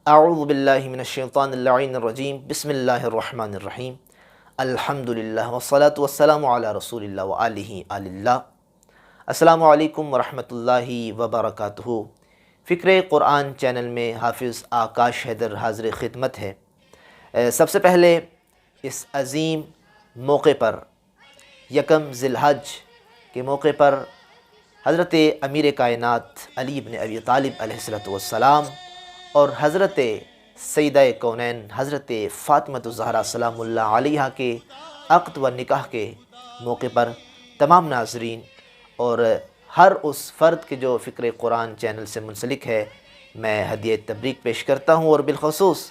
اعوذ باللہ من الشیطان اللعین الرجیم بسم اللہ الرحمن الرحیم الحمدللہ والصلاة والسلام علی رسول اللہ وآلہ اللہ۔ السلام علیکم ورحمۃ اللہ وبرکاتہ۔ فکر قرآن چینل میں حافظ آکاش حیدر حاضر خدمت ہے۔ سب سے پہلے اس عظیم موقع پر یکم ذی الحج کے موقع پر حضرت امیر کائنات علی بن ابی طالب علیہ السلام اور حضرت سیدہ کونین حضرت فاطمہ الزہرا سلام اللہ علیہ کے عقد و نکاح کے موقع پر تمام ناظرین اور ہر اس فرد کے جو فکر قرآن چینل سے منسلک ہے میں ہدیہ تبریک پیش کرتا ہوں، اور بالخصوص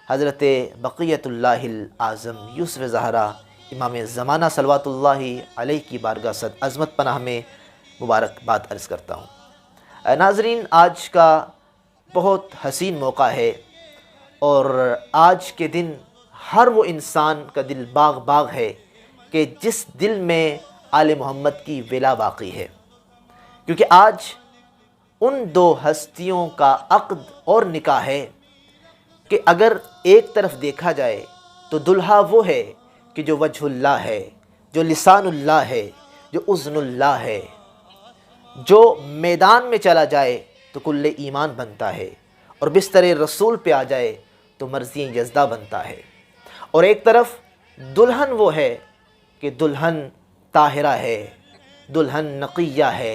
حضرت بقیت اللہ الاعظم یوسف زہرا امام زمانہ صلوات اللہ علیہ کی بارگاہ صد عظمت پناہ میں مبارکباد عرض کرتا ہوں۔ ناظرین، آج کا بہت حسین موقع ہے، اور آج کے دن ہر وہ انسان کا دل باغ باغ ہے کہ جس دل میں آل محمد کی ولا باقی ہے، کیونکہ آج ان دو ہستیوں کا عقد اور نکاح ہے کہ اگر ایک طرف دیکھا جائے تو دلہا وہ ہے کہ جو وجہ اللہ ہے، جو لسان اللہ ہے، جو اذن اللہ ہے، جو میدان میں چلا جائے تو کل ایمان بنتا ہے، اور بستر رسول پہ آ جائے تو مرضی یزدہ بنتا ہے۔ اور ایک طرف دلہن وہ ہے کہ دلہن طاہرہ ہے، دلہن نقیہ ہے،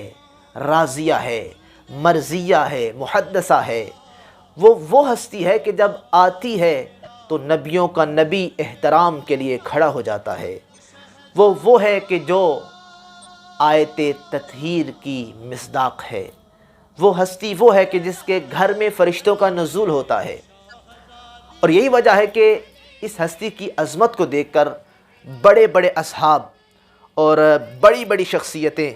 راضیہ ہے، مرضیہ ہے، محدثہ ہے۔ وہ ہستی ہے کہ جب آتی ہے تو نبیوں کا نبی احترام کے لیے کھڑا ہو جاتا ہے۔ وہ ہے کہ جو آیت تطہیر کی مصداق ہے۔ وہ ہستی وہ ہے کہ جس کے گھر میں فرشتوں کا نزول ہوتا ہے، اور یہی وجہ ہے کہ اس ہستی کی عظمت کو دیکھ کر بڑے بڑے اصحاب اور بڑی بڑی شخصیتیں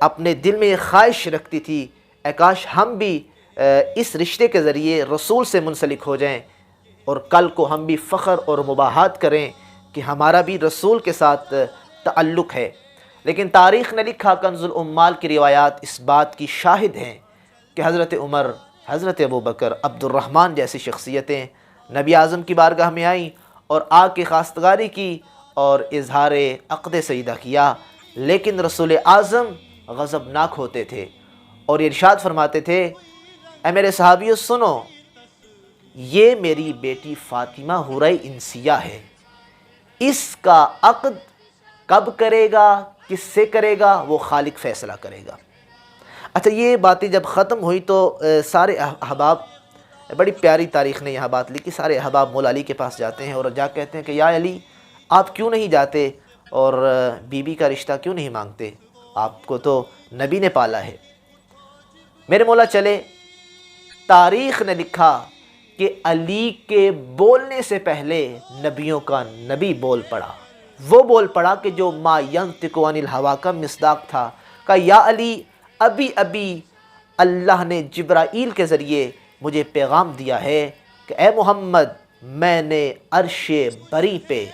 اپنے دل میں یہ خواہش رکھتی تھی اے کاش ہم بھی اس رشتے کے ذریعے رسول سے منسلک ہو جائیں، اور کل کو ہم بھی فخر اور مباحات کریں کہ ہمارا بھی رسول کے ساتھ تعلق ہے۔ لیکن تاریخ نے لکھا، کنز الامال کی روایات اس بات کی شاہد ہیں کہ حضرت عمر، حضرت ابوبکر، عبد الرحمن جیسی شخصیتیں نبی اعظم کی بارگاہ میں آئیں اور آ کے خواستگاری کی اور اظہار عقد سیدہ کیا، لیکن رسول اعظم غضبناک ہوتے تھے اور ارشاد فرماتے تھے اے میرے صحابیوں سنو، یہ میری بیٹی فاطمہ حورہ انسیہ ہے، اس کا عقد کب کرے گا، کس سے کرے گا، وہ خالق فیصلہ کرے گا۔ اچھا، یہ باتیں جب ختم ہوئی تو سارے احباب، بڑی پیاری تاریخ نے یہاں بات لکھی، سارے احباب مولا علی کے پاس جاتے ہیں اور جا کہتے ہیں کہ یا علی آپ کیوں نہیں جاتے اور بی کا رشتہ کیوں نہیں مانگتے، آپ کو تو نبی نے پالا ہے۔ میرے مولا چلے، تاریخ نے لکھا کہ علی کے بولنے سے پہلے نبیوں کا نبی بول پڑا، وہ بول پڑا کہ جو ما ینطق عن الہوا کا مصداق تھا، کہا یا علی ابھی ابھی اللہ نے جبرائیل کے ذریعے مجھے پیغام دیا ہے کہ اے محمد میں نے عرش بری پہ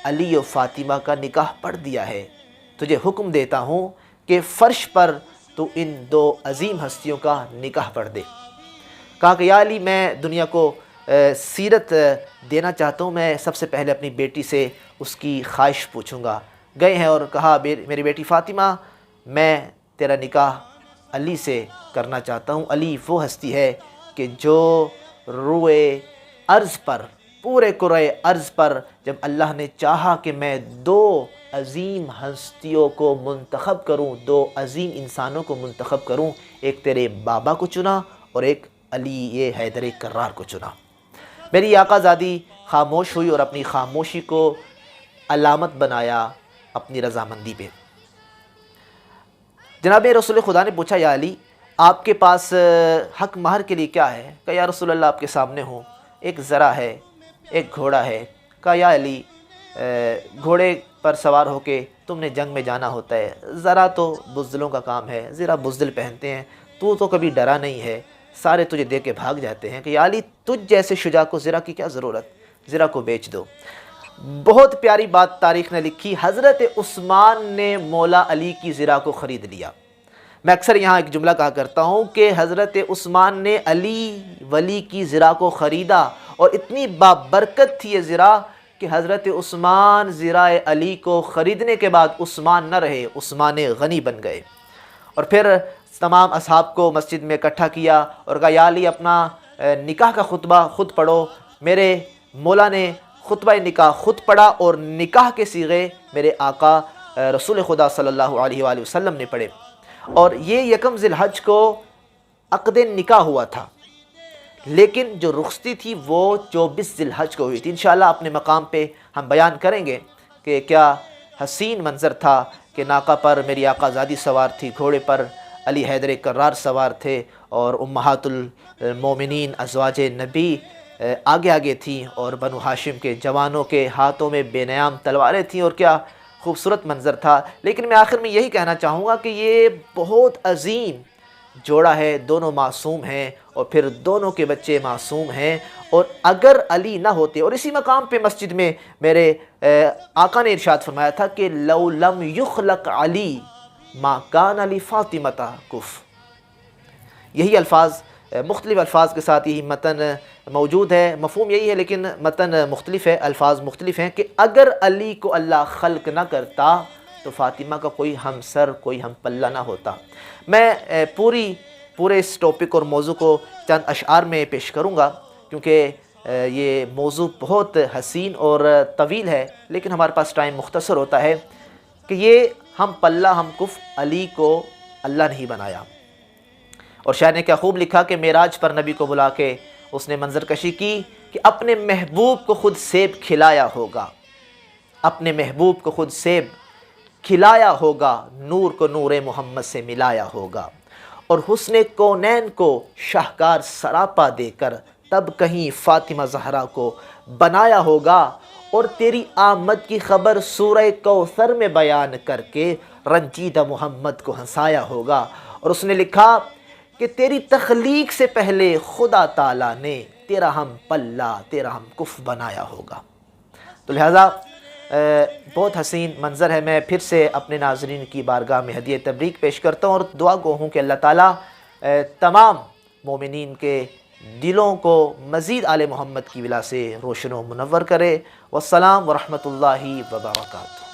علی و فاطمہ کا نکاح پڑھ دیا ہے، تجھے حکم دیتا ہوں کہ فرش پر تو ان دو عظیم ہستیوں کا نکاح پڑھ دے۔ کہا کہ یا علی میں دنیا کو سیرت دینا چاہتا ہوں، میں سب سے پہلے اپنی بیٹی سے اس کی خواہش پوچھوں گا۔ گئے ہیں اور کہا میری بیٹی فاطمہ میں تیرا نکاح علی سے کرنا چاہتا ہوں۔ علی وہ ہستی ہے کہ جو روئے ارض پر، پورے کرۂ ارض پر جب اللہ نے چاہا کہ میں دو عظیم ہستیوں کو منتخب کروں، دو عظیم انسانوں کو منتخب کروں، ایک تیرے بابا کو چنا اور ایک علی یہ حیدر کرار کو چنا۔ میری آقا زادی خاموش ہوئی اور اپنی خاموشی کو علامت بنایا اپنی رضامندی پہ۔ جناب رسول خدا نے پوچھا یا علی آپ کے پاس حق مہر کے لیے کیا ہے؟ کہا یا رسول اللہ آپ کے سامنے ہوں، ایک ذرا ہے، ایک گھوڑا ہے۔ کہا یا علی گھوڑے پر سوار ہو کے تم نے جنگ میں جانا ہوتا ہے، ذرا تو بزدلوں کا کام ہے، ذرا بزدل پہنتے ہیں، تو کبھی ڈرا نہیں ہے، سارے تجھے دے کے بھاگ جاتے ہیں کہ یا علی تجھ جیسے شجاع کو زرہ کی کیا ضرورت، زرہ کو بیچ دو۔ بہت پیاری بات تاریخ نے لکھی، حضرت عثمان نے مولا علی کی زرہ کو خرید لیا۔ میں اکثر یہاں ایک جملہ کہا کرتا ہوں کہ حضرت عثمان نے علی ولی کی زرہ کو خریدا، اور اتنی بابرکت تھی یہ زرہ کہ حضرت عثمان زرہ علی کو خریدنے کے بعد عثمان نہ رہے، عثمان غنی بن گئے۔ اور پھر تمام اصحاب کو مسجد میں اکٹھا کیا اور کہا یا علی اپنا نکاح کا خطبہ خود پڑھو۔ میرے مولا نے خطبہ نکاح خود پڑھا اور نکاح کے صیغے میرے آقا رسول خدا صلی اللہ علیہ وآلہ وسلم نے پڑھے، اور یہ یکم ذی الحج کو عقد نکاح ہوا تھا، لیکن جو رخصتی تھی وہ 24 ذی الحج کو ہوئی تھی۔ انشاءاللہ اپنے مقام پہ ہم بیان کریں گے کہ کیا حسین منظر تھا کہ ناقہ پر میری آقا زادی سوار تھی، گھوڑے پر علی حیدر کرار سوار تھے، اور امہات المومنین ازواج نبی آگے آگے تھیں، اور بنو ہاشم کے جوانوں کے ہاتھوں میں بے نیام تلواریں تھیں، اور کیا خوبصورت منظر تھا۔ لیکن میں آخر میں یہی کہنا چاہوں گا کہ یہ بہت عظیم جوڑا ہے، دونوں معصوم ہیں، اور پھر دونوں کے بچے معصوم ہیں، اور اگر علی نہ ہوتے، اور اسی مقام پہ مسجد میں میرے آقا نے ارشاد فرمایا تھا کہ لو لم یخلق علی ما کان علی فاطمہ کف، یہی الفاظ مختلف الفاظ کے ساتھ یہی متن موجود ہے، مفہوم یہی ہے لیکن متن مختلف ہے، الفاظ مختلف ہیں، کہ اگر علی کو اللہ خلق نہ کرتا تو فاطمہ کا کوئی ہمسر، کوئی ہم پلہ نہ ہوتا۔ میں پورے اس ٹاپک اور موضوع کو چند اشعار میں پیش کروں گا، کیونکہ یہ موضوع بہت حسین اور طویل ہے، لیکن ہمارے پاس ٹائم مختصر ہوتا ہے، کہ یہ ہم پلہ ہم کف علی کو اللہ نہیں بنایا۔ اور شاعر نے کیا خوب لکھا کہ معراج پر نبی کو بلا کے اس نے منظر کشی کی کہ اپنے محبوب کو خود سیب کھلایا ہوگا، اپنے محبوب کو خود سیب کھلایا ہوگا، نور کو نور محمد سے ملایا ہوگا، اور حسن کونین کو شاہکار سراپا دے کر تب کہیں فاطمہ زہرا کو بنایا ہوگا، اور تیری آمد کی خبر سورہ کوثر میں بیان کر کے رنجیدہ محمد کو ہنسایا ہوگا۔ اور اس نے لکھا کہ تیری تخلیق سے پہلے خدا تعالیٰ نے تیرا ہم پلہ، تیرا ہم کف بنایا ہوگا۔ تو لہٰذا بہت حسین منظر ہے۔ میں پھر سے اپنے ناظرین کی بارگاہ میں ہدیہ تبریک پیش کرتا ہوں، اور دعا گو ہوں کہ اللہ تعالیٰ تمام مومنین کے دلوں کو مزید آل محمد کی ولا سے روشن و منور کرے۔ والسلام ورحمۃ اللہ وبرکاتہ۔